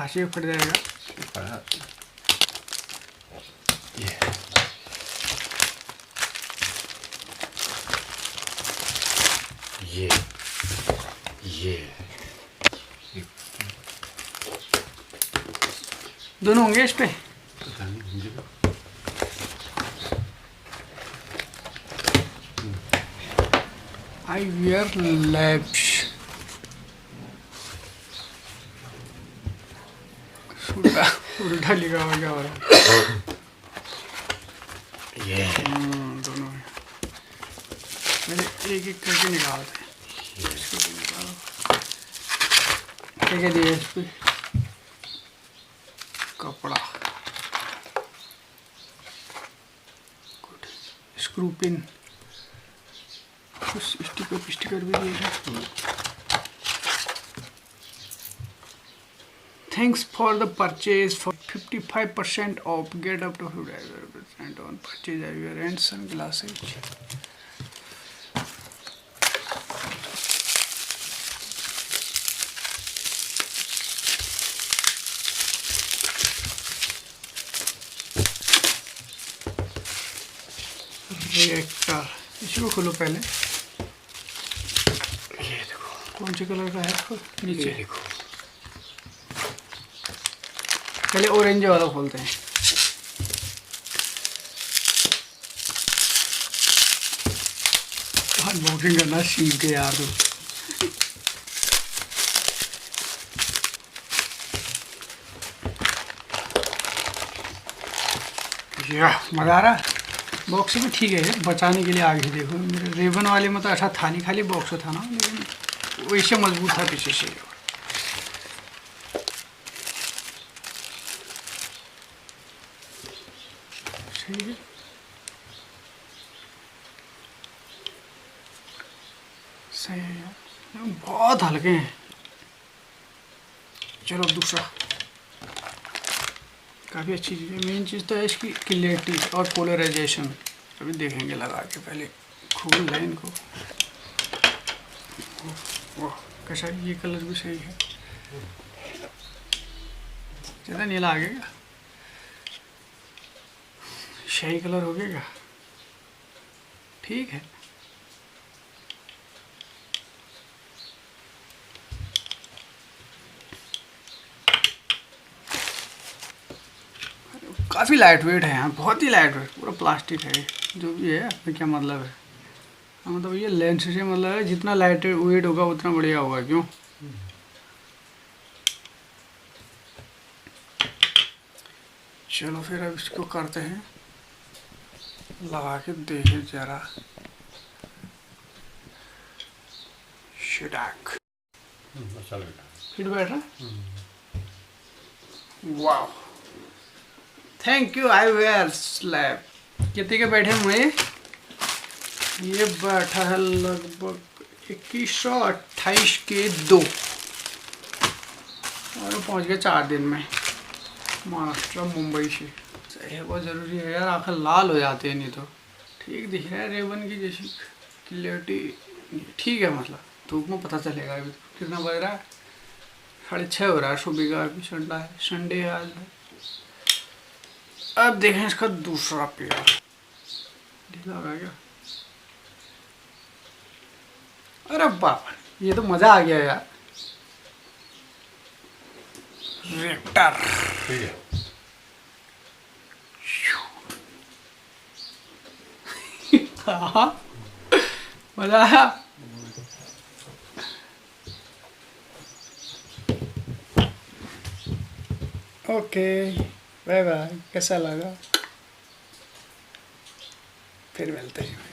हाशिए फट जाएगा। ये दोनों होंगे इस पे। पता नहीं मुझे। iwearslab उल्टा उल्टा लिखा हुआ क्या हो रहा है? ये दोनों है। पहले एक एक करके निकालते हैं। इसको भी निकालो। क्या दिया इस पे? कपड़ा, स्क्रू पिन, कुछ स्टिकर भी दिए हैं। Thanks for the purchase for 55% off. Get up to 50% on purchase eyewear and sunglasses. Reactor, इसी को खोलो पहले। ये देखो कौन से कलर का है इसको? नीचे देखो, पहले ऑरेंज वाला खोलते हैं। अनबॉक्सिंग करना सीख गए यार तू। मजा आ रहा। बॉक्स भी ठीक है, बचाने के लिए आगे देखो। मेरे रेवन वाले में तो अच्छा था नहीं, खाली बॉक्स था ना, लेकिन वैसे मजबूत था पीछे से। सही है। सही है यार, बहुत हल्के हैं। चलो दूसरा, काफ़ी अच्छी चीज़ है। मेन चीज़ तो है इसकी क्लियरिटी और पोलराइजेशन। अभी देखेंगे लगा के, पहले खोल लें इनको। वाह कैसा, ये कलर भी सही है। ज़्यादा नीला आ गया, शाही कलर हो गया, ठीक है। काफ़ी लाइट वेट है यहाँ, बहुत ही लाइट वेट, पूरा प्लास्टिक है। जो भी है तो क्या मतलब है, मतलब ये लेंस से मतलब है, जितना लाइट वेट होगा उतना बढ़िया होगा। क्यों? चलो फिर अब इसको करते हैं, लगा के देखें जरा। शिडाक फिट बैठ रहा। वाह, थैंक यू iwearslab। कितने के बैठे हुए? ये बैठा है लगभग 2128 के 2, और पहुंच गया 4 दिन में महाराष्ट्र मुंबई से। सही है, बहुत ज़रूरी है यार, आंखें लाल हो जाती है नहीं तो। ठीक दिख रहा है, रेवन की जैसी क्लियरिटी ठीक है, मतलब धूप में पता चलेगा। अभी कितना बज रहा है? 6:30 हो रहा है सुबह का। अभी संडे है आज। अब देखें इसका दूसरा पेड़। ढीला हो गया। अरे बाप, ये तो मजा आ गया यार। रिएक्टर ठीक है। हाँ मजा आया। Okay bye bye. कैसा लगा? फिर मिलते हैं।